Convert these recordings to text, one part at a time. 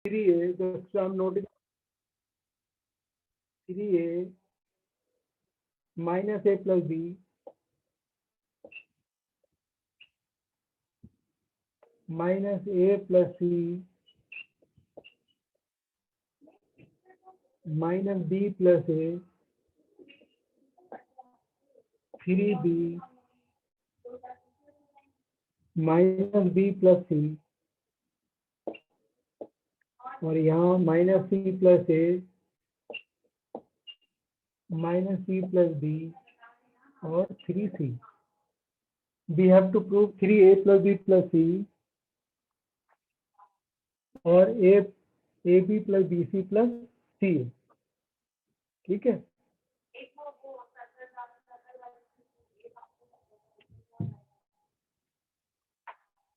3a, just I'm noting 3a minus a plus b minus a plus c minus b plus a 3b minus b plus c और यहाँ minus C plus ए minus C plus B और 3c. We have to prove 3a plus b plus c और ab plus bc plus c. ठीक है.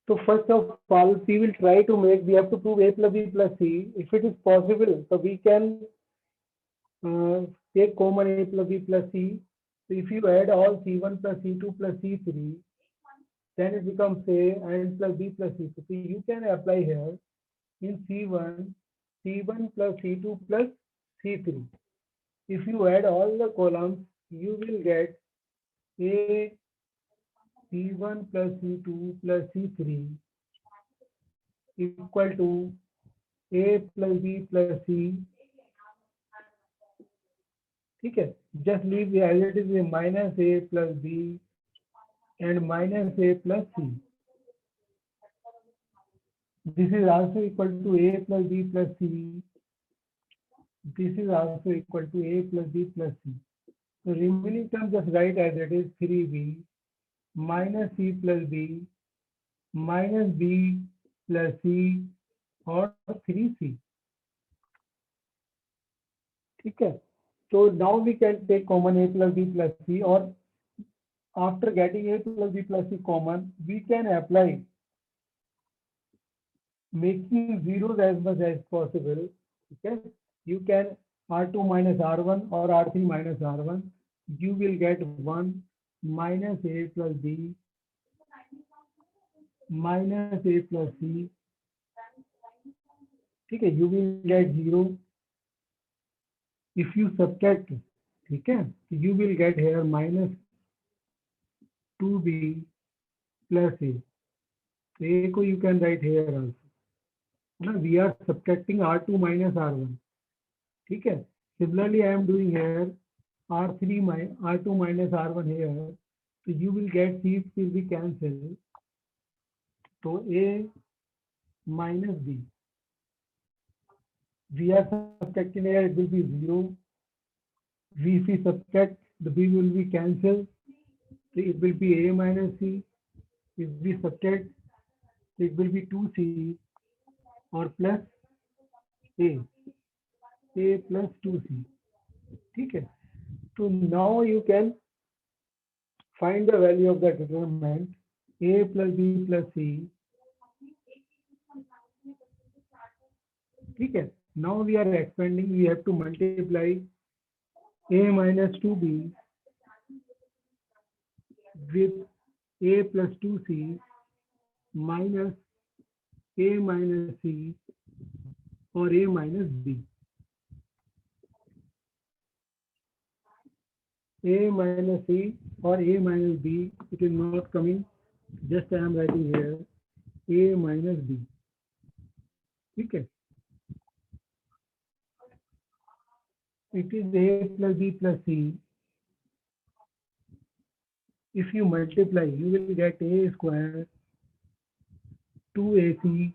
So first of all, we will try to make, we have to prove a plus b plus c. If it is possible, so we can take common a plus b plus c. So if you add all c1 plus c2 plus c3, then it becomes a and plus b plus c. So you can apply here in c1 plus c2 plus c3. If you add all the columns, you will get a c1 plus c2 plus c3 equal to a plus b plus c. ठीक है. Just leave the as it is a minus a plus b and minus a plus c. This is also equal to a plus b plus c. This is also equal to a plus b plus c. So remaining term just write as it is 3b minus c plus b minus b plus c और 3c. ठीक है. So now we can take common a plus b plus c, or after getting a plus b plus c common, we can apply making zeros as much as possible. Okay, you can r2 minus r1 or r3 minus r1. You will get 1 minus a plus b minus a plus c. ठीक है. You will get 0. If you subtract, ठीक है, you will get here minus 2b plus a. So a को you can write here also. ना, we are subtracting r2 minus r1. ठीक है. Similarly, I am doing here r2 minus r1 here. So you will get these will be cancelled. So a minus b. We are subtracting here, it will be 0. If we subtract, the b will be cancelled. So it will be a minus c. If we subtract, it will be 2c or plus a plus 2c. ठीक है. So now you can find the value of the determinant a plus b plus c. ठीक है. Now we are expanding. We have to multiply a minus 2b with a plus 2c minus a minus c or a minus b. A minus c or a minus b, it is not coming. Just I am writing here a minus b. ठीक है. It is a plus b plus c. If you multiply, you will get a square 2ac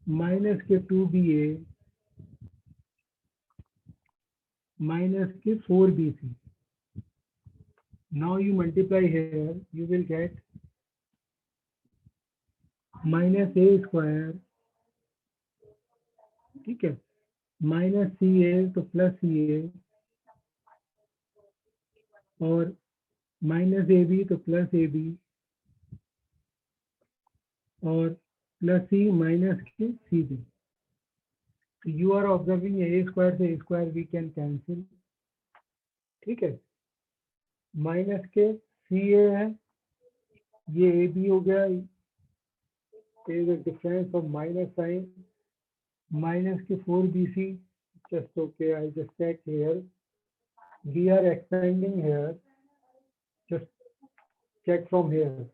minus के 2ba minus के 4bc. Now you multiply here, you will get minus a square. ठीक है. Minus सी ए तो plus C a और minus a b तो plus a b और plus c minus k c b. तो you are observing a square से a square we can cancel. ठीक है. माइनस के सी ए है, ये ए बी हो गया there is a difference of minus sign, minus के 4bc. Just okay, I just check here. We are expanding here. Just check from here.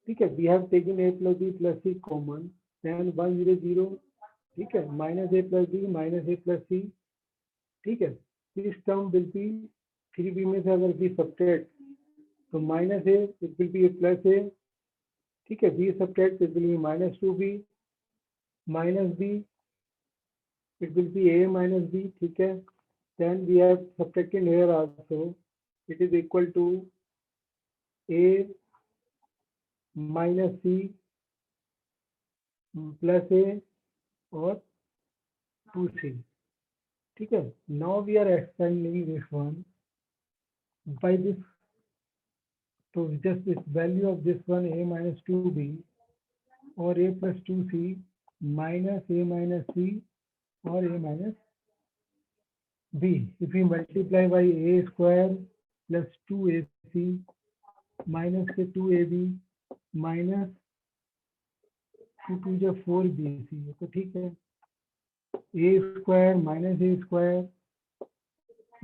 ठीक है, we have taken a plus b plus c common, then 1 0 0. ठीक है, minus a plus b minus a plus c. ठीक है, this term will be 3b में से अगर we subtract तो minus a it will be a plus a. ठीक है, b subtract it will be minus 2b minus b it will be a minus b. ठीक है, then we have subtracted here also, it is equal to a minus c plus a और 2c. ठीक है, now we are expanding this one by this, so just this value of this one a minus 2b or a plus 2c minus a minus c or a minus b. If we multiply by a square plus 2ac minus के 2ab minus 2 2 जो 4bc, तो ठीक है, a square minus A square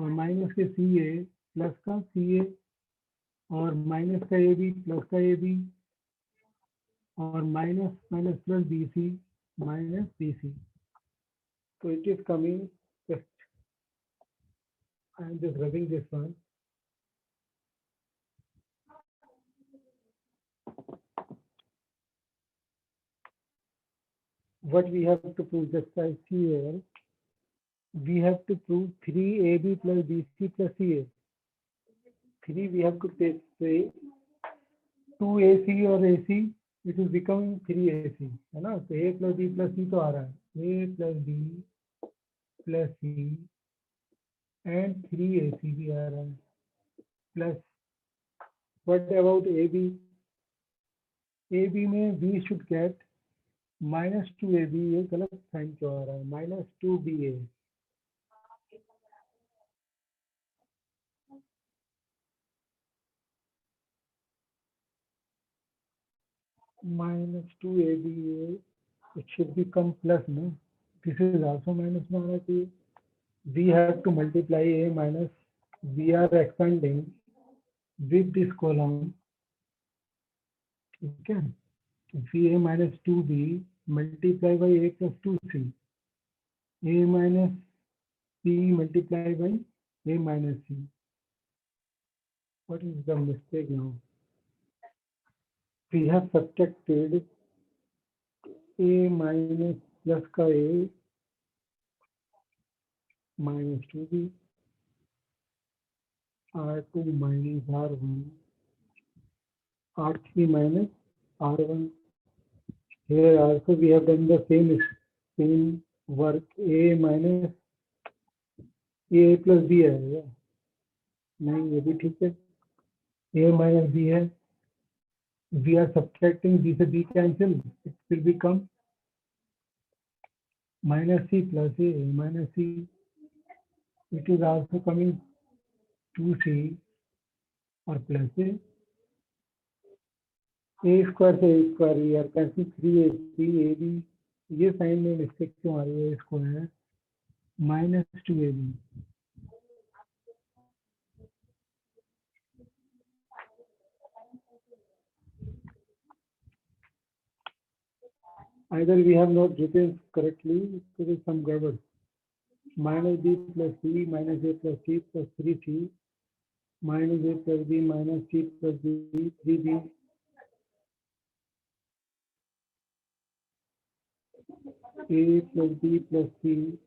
और minus k सी ए plus का सी a और minus का a B plus का ए बी और minus minus plus B c minus b c. So it is coming, just I am just rubbing this one. What we have to prove, just I see here, we have to prove 3ab plus bc plus ca. 3 we have to take, say 2ac और ac, it is becoming 3ac, है ना. तो a plus b plus c तो आ रहा है, a plus b plus c and 3ac भी आ रहा है, plus what about ab? ab में we should get minus 2ab, ये गलत साइन क्यों आ रहा है, minus 2ba. minus 2aba, it should become plus, no? This is also minus में आना चाहिए. We have to multiply a minus, we are expanding with this column. ठीक है, va minus 2b multiply by a plus 2c, a minus b multiply by a minus c. What is the mistake now? We have subtracted a minus plus का a minus 2b r2 minus r1 r3 minus r1. Here also we have done the same work. A minus a plus b है क्या? नहीं, ये भी ठीक है. A minus b है. We are subtracting b से b cancel. It will become minus c plus a minus c. It is also coming 2c और plus a. A स्क्वायर से a square, we are cancelling 3ac ab. ये sign में mistake क्यों आ रही है? Square minus 2ab. Either we have not written correctly, there is some garbage. Minus b plus c minus a plus c plus 3c minus a plus b minus c plus b 3b. A plus b plus c.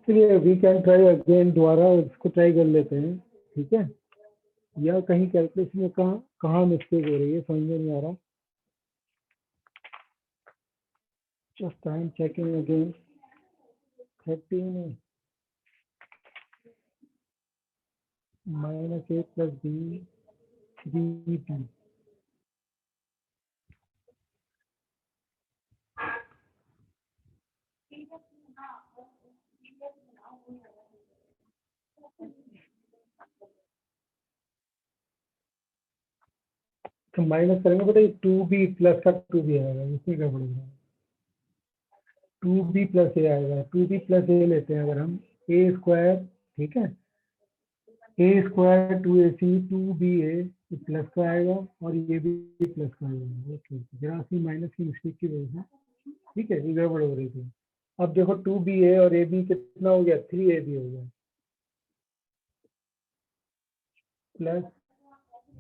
चलिए we can try again, दोबारा इसको try कर लेते हैं. ठीक है, या कहीं कैलकुलेशन में कहाँ मिस्टेक हो रही है समझ में नहीं आ रहा. Just I am checking again. 13 minus a plus b 3b. तो माइनस करेंगे बेटा, टू बी प्लस का टू बी आएगा, इसमें क्या पड़ेगा, टू बी प्लस ए आएगा, टू बी प्लस ए लेते हैं अगर हम, ए स्क्वायर, ठीक है, A square two A C two B A plus का आएगा और ये भी प्लस का आएगा। ओके, जरा सी माइनस की मिस्टेक की वजह से, ठीक है, ये गड़बड़ हो रही थी। अब देखो टू बी ए और ए बी कितना हो गया, थ्री ए बी हो गया, प्लस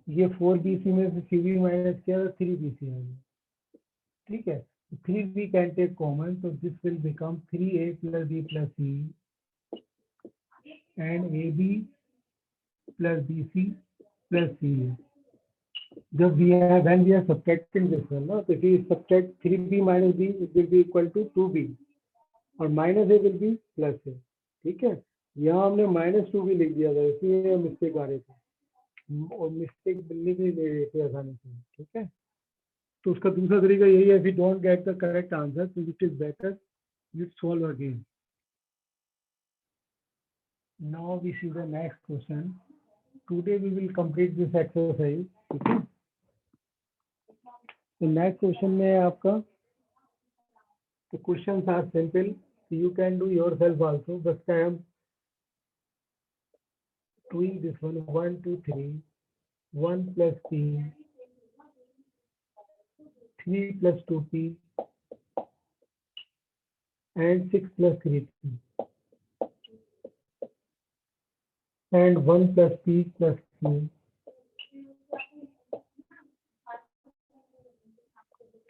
ये फोर बी सी में से सी बी माइनस किया तो थ्री बी सी आ गया, ठीक है, three B can take common, तो this will become three A plus B plus C and A B plus B C plus C A. जब we are when we are subtracting this one, no? So if we subtract 3b minus b, it will be equal to 2b और minus A will be plus A, ठीक है। यहाँ हमने minus two भी लिख दिया था, इसलिए मिस्टेक आ रही थी और मिस्टेक लिख नहीं ले रही थी आसानी से, ठीक है। तो उसका दूसरा तरीका यही है, if you don't get the correct answer, so it is better you solve again. Now we see the next question. Today we will complete this exercise, ठीक है। तो नेक्स्ट क्वेश्चन में है आपका, the questions are simple, so you can do yourself also, but I am doing this one, 1 2 3 1 plus p 3 plus 2p and 6 plus 3p and 1 plus p plus q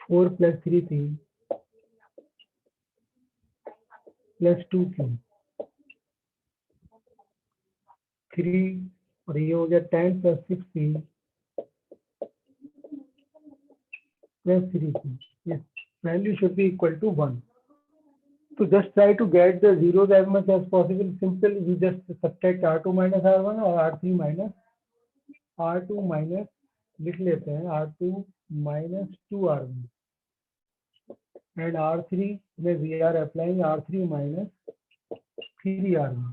4 plus 3p plus 2q 3 और ये हो गया 10 plus 6p plus 3p. Yes, value should be equal to 1. So just try to get the zeros as much as possible. Simple, you just subtract r2 minus r1 or r3 minus r2 minus, लिख लेते हैं r2 minus 2r1 and r3 में we are applying r3 minus 3r1,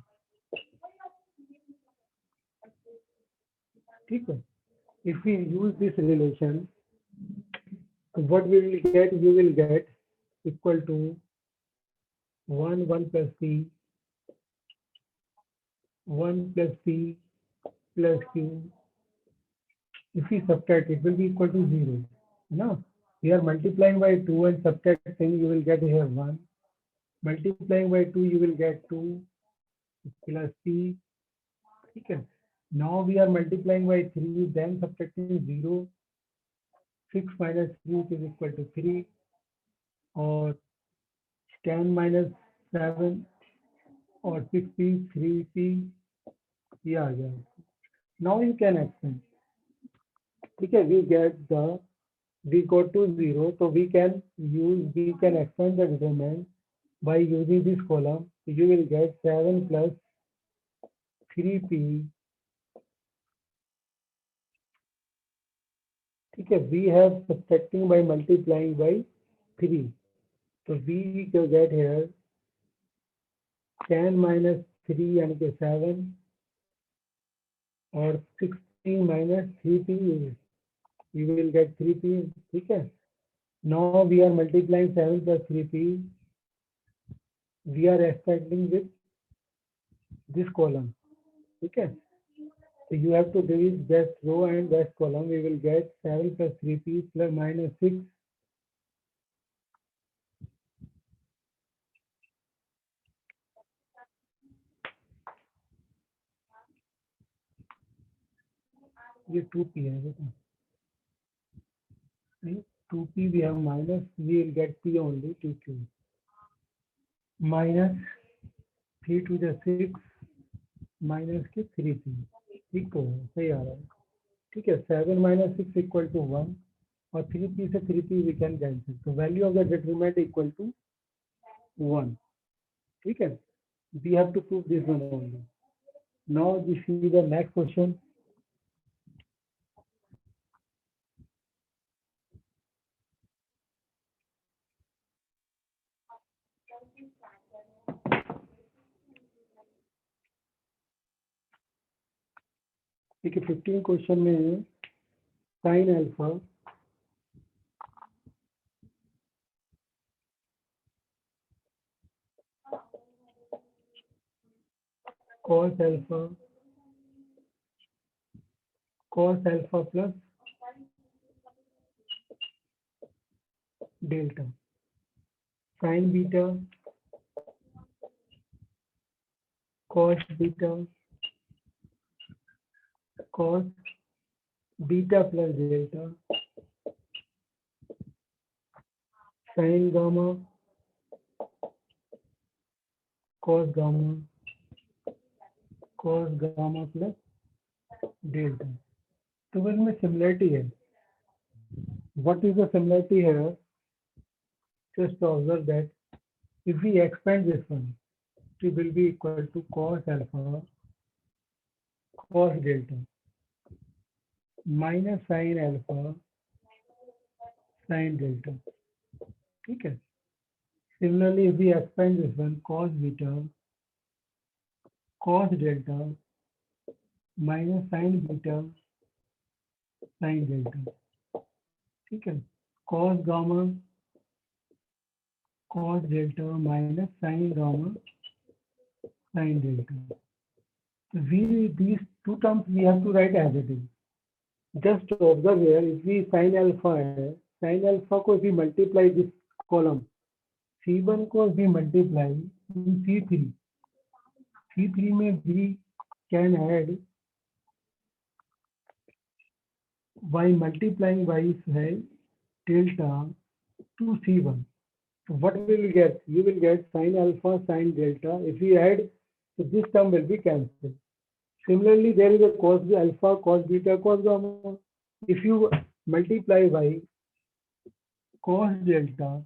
ठीक है। If we use this relation, what we will get, you will get equal to 1 plus p 1 plus p plus q. If we subtract, it will be equal to 0. No, we are multiplying by 2 and subtracting, you will get here 1. Multiplying by 2, you will get 2 plus p, ठीक है। Now we are multiplying by 3, then subtracting 0. 6 minus 3 is equal to 3 और 10 minus 7 और 6p 3p ये आ गया। Now you can extend, ठीक है, we got to 0, so we can extend the determinant by using this column. You will get 7 plus 3p, ठीक है, we have subtracting by multiplying by 3, so we get here 10 minus 3 यानी कि 7 और 16 minus 3p, we will get 3p, ठीक है। Now we are multiplying 7 plus 3p, we are expanding with this column, ठीक है। So you have to divide best row and best column. We will get 7 plus 3p plus minus 6. ये 2p है बेटा, नहीं 2p we have minus, we will get p only 2q minus 3 to the 6 minus के 3p, ठीक है, सही आ रहा है, ठीक है। 7 minus 6 equal to 1 और 3p से 3p we can cancel, so value of the determinant equal to 1, ठीक है। We have to prove this one only. Now we see the next question. देखिए 15 क्वेश्चन में sin alpha cos alpha plus delta, sin beta cos beta cos beta plus delta, sin gamma cos gamma plus delta. तो बस में similarity है. What is the similarity here? Just observe that if we expand this one, it will be equal to cos alpha cos delta minus sin alpha sin delta. ठीक है. Similarly, if we expand this one, cos beta cos delta minus sin beta sin delta. ठीक है. Cos gamma cos delta minus sin gamma sin delta. These two terms we have to write as it is. Just observe here, if we sin alpha है, sin alpha को if we multiply this column, C1 को if we multiply in C3 में we can add by multiplying by है delta to C1. So what will you get? You will get sin alpha sin delta. If we add, so this term will be cancelled. Similarly, there is a cos alpha, cos beta, cos gamma. If you multiply by cos delta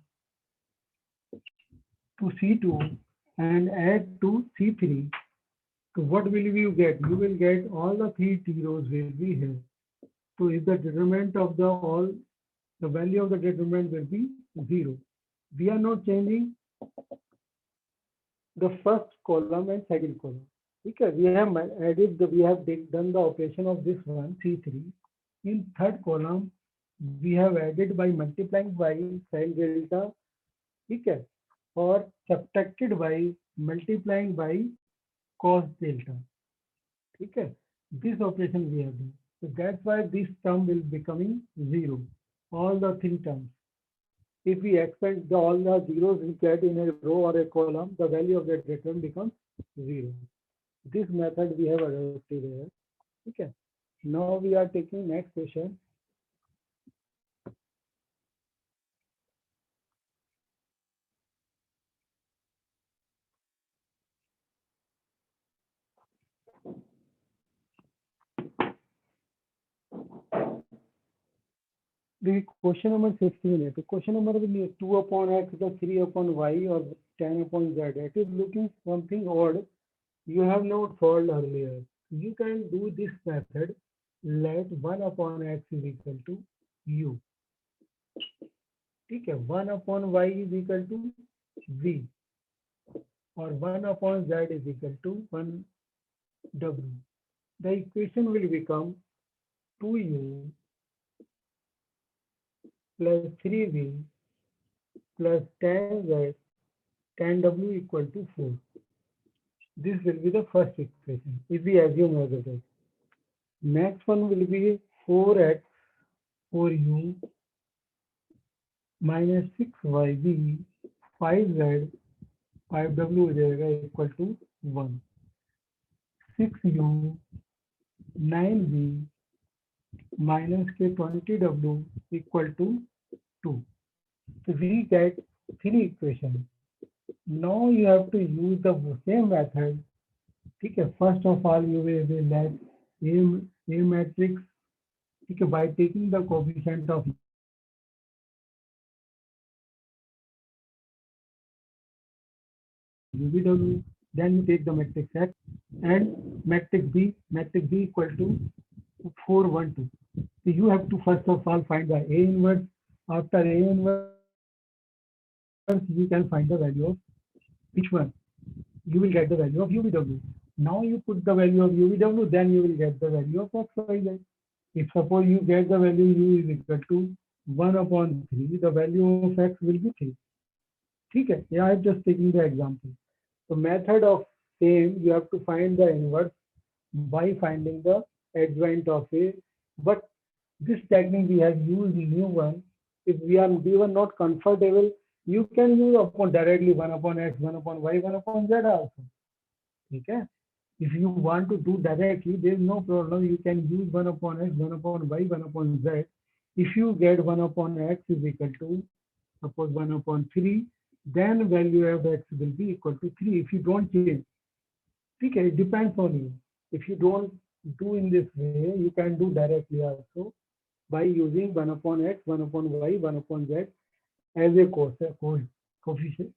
to C2 and add to C3, so what will you get? You will get all the three zeros will be here. So if the determinant of the value of the determinant will be 0. We are not changing the first column and second column. Because we have done the operation of this one C3. In third column, we have added by multiplying by sin delta, okay, or subtracted by multiplying by cos delta. Okay, this operation we have done. So that's why this term will becoming 0. All the three terms. If we expand all the zeros we get in a row or a column, the value of that term becomes 0. This method we have adopted here. Okay. Now we are taking next question. The question number 16 है. तो question number will be 2 upon x plus 3 upon y or 10 upon z. It is looking something odd. You have not solved earlier. You can do this method. Let 1 upon x is equal to u. ठीक है. 1 upon y is equal to v. Or 1 upon z is equal to 1 w. The equation will become 2u plus 3v plus 10z 10w equal to 4. This will be the first equation if we assume as it is. Next one will be 4x 4u minus 6yv 5z 5w हो जाएगा equal to 1. 6u 9v minus k 20w equal to 2. So we get 3 equations. Now you have to use the same method. Okay, first of all you will let A matrix, okay, by taking the coefficient of UVW, then you take the matrix X and matrix B equal to 4 1 2. So you have to first of all find the A inverse. After A inverse, you can find the value of which one? You will get the value of UVW. Now you put the value of UVW, then you will get the value of XYZ. If suppose you get the value u is equal to 1/3, the value of x will be 3. ठीक है, yeah, I'm just taking the example. So method of same, you have to find the inverse by finding the adjoint of a. But this technique we have used new one. If we were not comfortable, you can use upon directly 1/x, 1/y, 1/z also. Okay. If you want to do directly, there is no problem. You can use 1/x, 1/y, 1/z. If you get 1/x is equal to suppose 1/3, then value of x will be equal to 3 if you don't change. Okay, it depends on you. If you don't do in this way, you can do directly also by using 1/x, 1/y, 1/z as a coefficient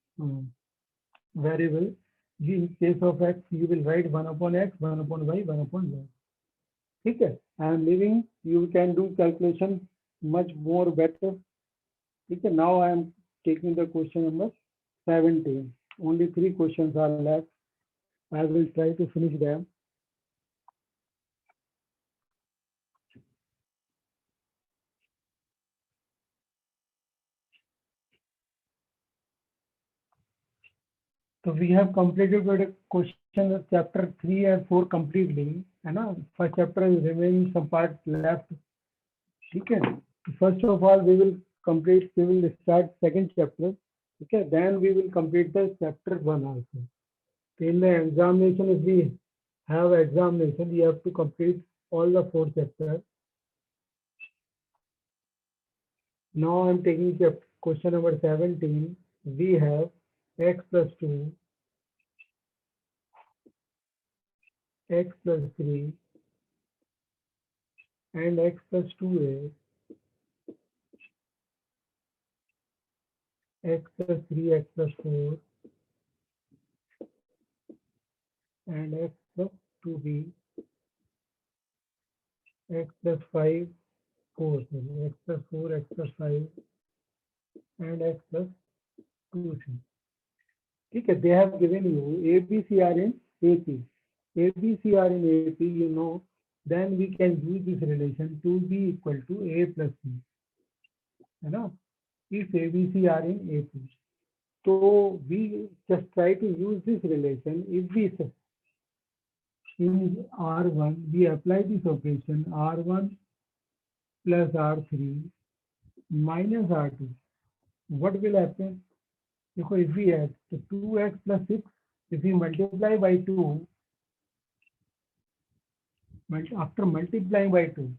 variable. In case of x, you will write 1/x, 1/y, 1/z. ठीक है, I am leaving. You can do calculation much more better. ठीक है, now I am taking the question number 17. Only 3 questions are left. I will try to finish them. So we have completed the question chapter 3 and 4 completely, है ना? First chapter is remaining some part left. ठीक है? First of all, we will start second chapter. Okay, then we will complete the chapter 1 also. In the examination, if we have examination, we have to complete all the 4 chapters. Now I am taking question number 17. We have x plus 2, x plus 3, and x plus 2a, x plus 3, x plus 4, and x plus 2b, x plus 5, 4, x plus 4, x plus 5, and x plus 2c. ठीक है, they have given you ABC are in AP. ABC are in AP, you know, then we can use this relation 2b equal to a plus b. है ना? If ABC are in AP. So we just try to use this relation. If we in R1, we apply this operation R1 plus R3 minus R2. What will happen? Because if we add so 2x plus 6, if we multiply by 2, after multiplying by 2,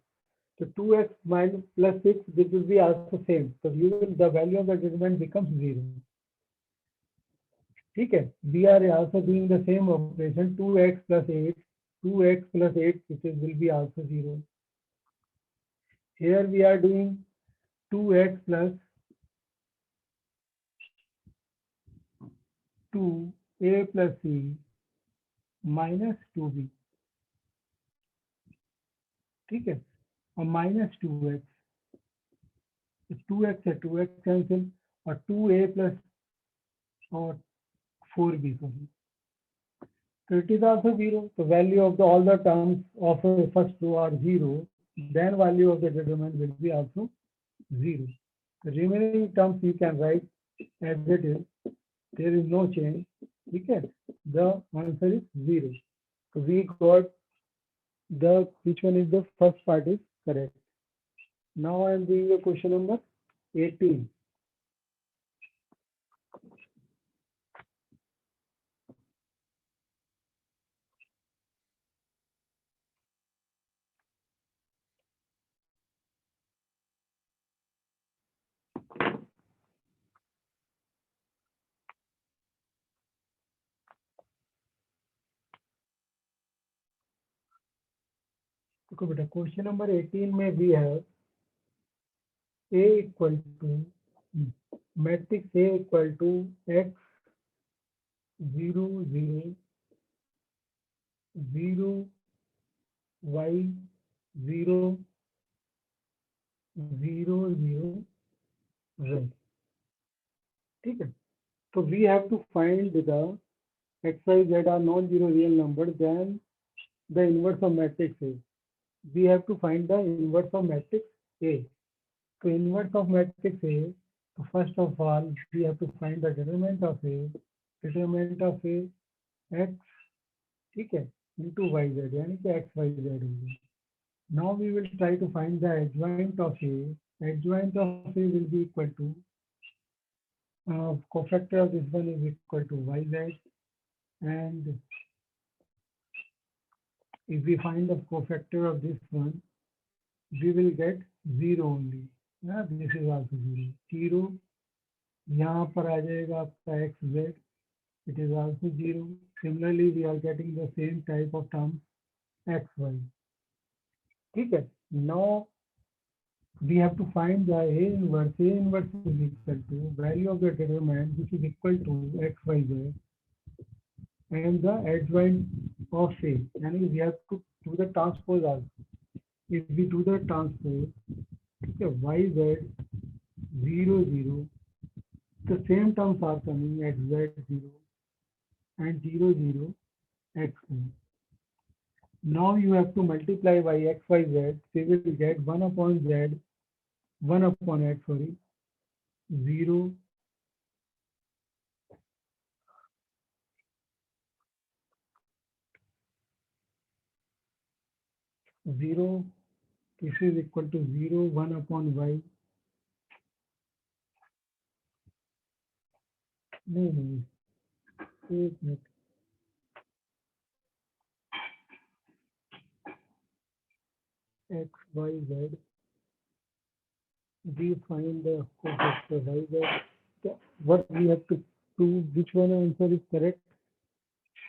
so 2x minus plus 6, this will be also same. So the value of the determinant becomes 0. ठीक है, we are also doing the same operation 2x plus 8, 2x plus 8, which will be also 0. Here we are doing 2x plus 2a plus c minus 2b. ठीक है, और minus 2x, 2x है 2x cancel, और 2a plus और 4b, sorry. So it is also 0. The value of all the terms of a first row are 0. Then value of the determinant will be also 0. The remaining terms you can write as it is. There is no change. Okay. The answer is 0. So we got which one is the first part is correct. Now I am doing the question number 18. देखो बेटा, question number 18 में भी है A equal to matrix A equal to x 0 0 0 y 0 0 0 z. ठीक है, so we have to find the x, y, z are non-zero real numbers, then the inverse of matrix is. we have to find the inverse of matrix A. So inverse of matrix A, so first of all, we have to find the determinant of A, determinant of A x, ठीक है, into y z यानी कि x y z होगी. Now we will try to find the adjoint of A. Adjoint of A will be equal to cofactor of this one is equal to y z, and if we find the cofactor of this one, we will get 0 only. Yeah, this is also 0. 0 यहाँ पर आ जाएगा आपका x z. It is also 0. Similarly, we are getting the same type of term x y. ठीक है. Now we have to find the A inverse. A inverse is equal to value of the determinant, which is equal to x y z, and the adjoint of A. And we have to do the transpose also. If we do the transpose, okay, y z 0 0, the same terms are coming at z 0 and 0 0 x 1. Now you have to multiply by x y z. So we will get 1 upon z, 1 upon x, sorry, 0 0. This is equal to 0 1 upon y. No, एक minute. X y z. We find the cofactor y z. What we have to prove, which one answer is correct?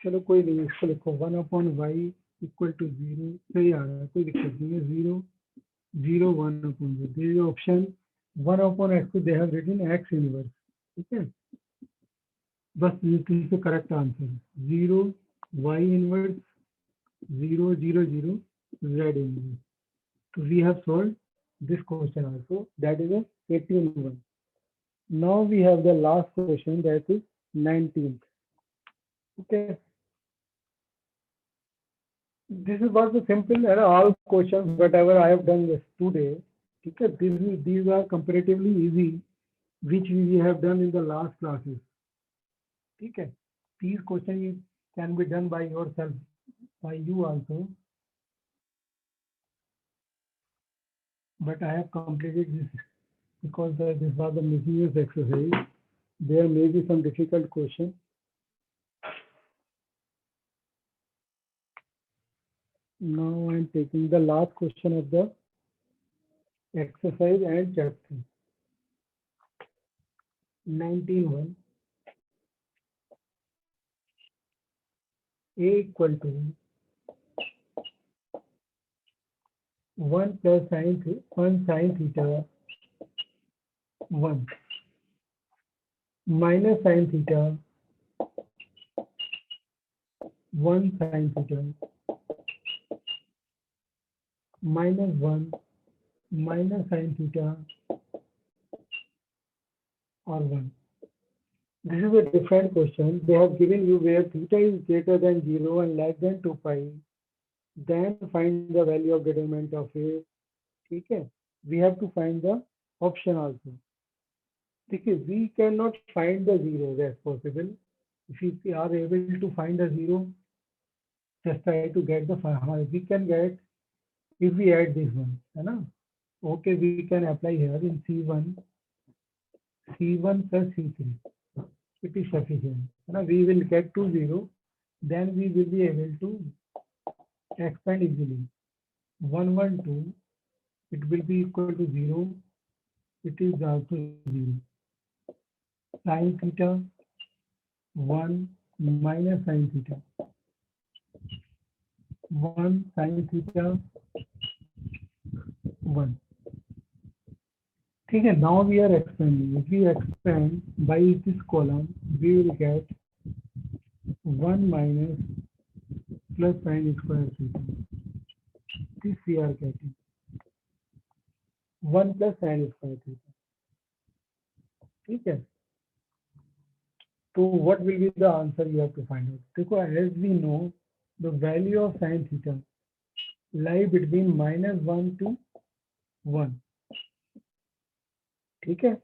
चलो कोई नहीं, इसको लिखो 1 upon y equal to 0. सही आ रहा है, कोई दिक्कत नहीं है. 0 0 1 upon z. This is option 1 upon x. They have written x inverse. ठीक है, बस ये correct answer. 0 y inverse, 0 0 0 z inverse. So we have solved this question also. That is a 18th one. Now we have the last question, that is 19th. Okay. This is was the simple and all questions whatever I have done this today. Okay. These are comparatively easy, which we have done in the last classes. Okay. These questions can be done by yourself, by you also. But I have completed this because this was the miscellaneous exercise. There may be some difficult question. Now I am taking the last question of the exercise and chapter. 19.1. A equal to 1 plus one sine theta 1 minus sine theta 1 sine theta minus 1 minus sine theta or 1. This is a different question. They have given you where theta is greater than 0 and less than 2 pi. Then find the value of determinant of A. Okay. We have to find the option also. Because we cannot find the 0 as possible. If we are able to find the 0, just try to get the we can get if we add this one. Okay, we can apply here in C1 plus C3. It is sufficient. We will get to 0. Then we will be able to expand easily. 1 1 2. It will be equal to 0. It is also 0. Sine theta 1 minus sine theta 1 sine theta 1. Okay, now we are expanding. If we expand by this column, we will get 1 minus plus sine square theta. This we are getting 1 plus sine square theta. Okay. So what will be the answer you have to find out? Because as we know, the value of sine theta lie between -1 to 1. ठीक है,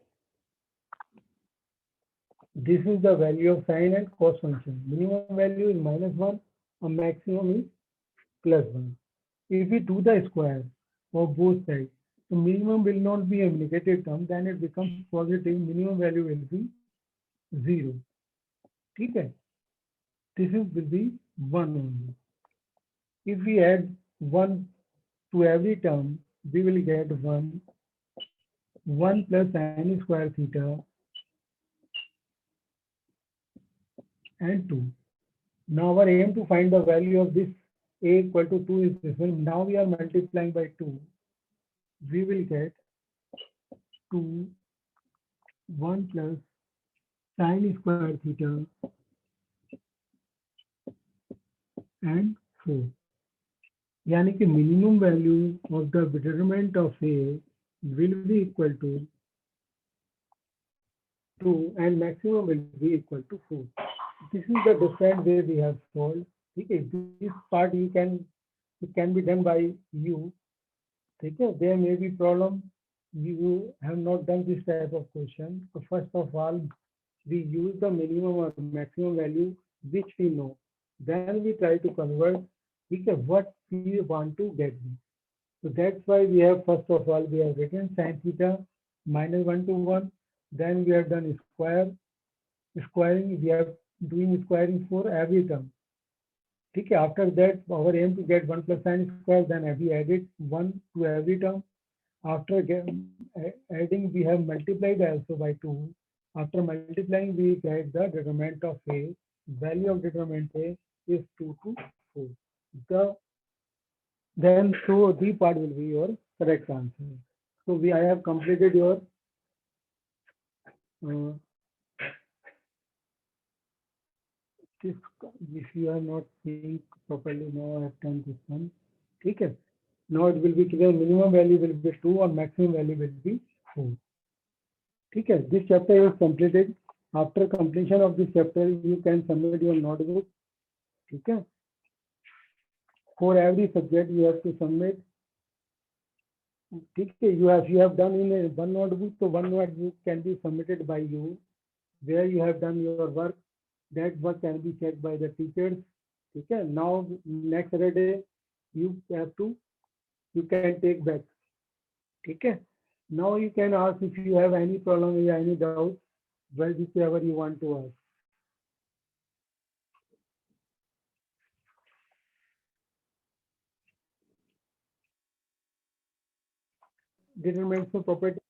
this is the value of sine and cos function. Minimum value is -1 and maximum is +1. If we do the square of both sides, the minimum will not be a negative term, then it becomes positive. Minimum value will be 0. ठीक है, this is will be 1 only. If we add 1 to every term, we will get 1 plus sine square theta and 2. Now our aim to find the value of this a equal to 2 is this one. Now we are multiplying by 2. We will get 2 1 plus sine square theta and 4. यानी कि minimum value of the determinant of a will be equal to 2 and maximum will be equal to 4. This is the different way we have solved. Okay, this part it can be done by you. Okay, there may be problem. You have not done this type of question. So first of all, we use the minimum or maximum value which we know. Then we try to convert what we want to get. So that's why we have first of all we have written sin theta -1 to 1. Then we have done squaring. We are doing squaring for every term. Okay, after that our aim to get 1 plus sine square. Then we added 1 to every term. After adding, we have multiplied also by 2. After multiplying, we get the determinant of a. Value of determinant a is 2 to 4. So the part will be your correct answer. So I have completed your this. If you are not seeing properly, now I have done this one. Okay. Now it will be clear. Minimum value will be 2 and maximum value will be 4. Okay. This chapter is completed. After completion of this chapter, you can submit your notebook. Okay. For every subject, you have to submit. Okay. You have done in one notebook, so one notebook can be submitted by you, where you have done your work. That work can be checked by the teachers. Okay. Now next Saturday, you can take back. Okay. Now you can ask if you have any problem or any doubt, whichever you want to ask. Determinants of property.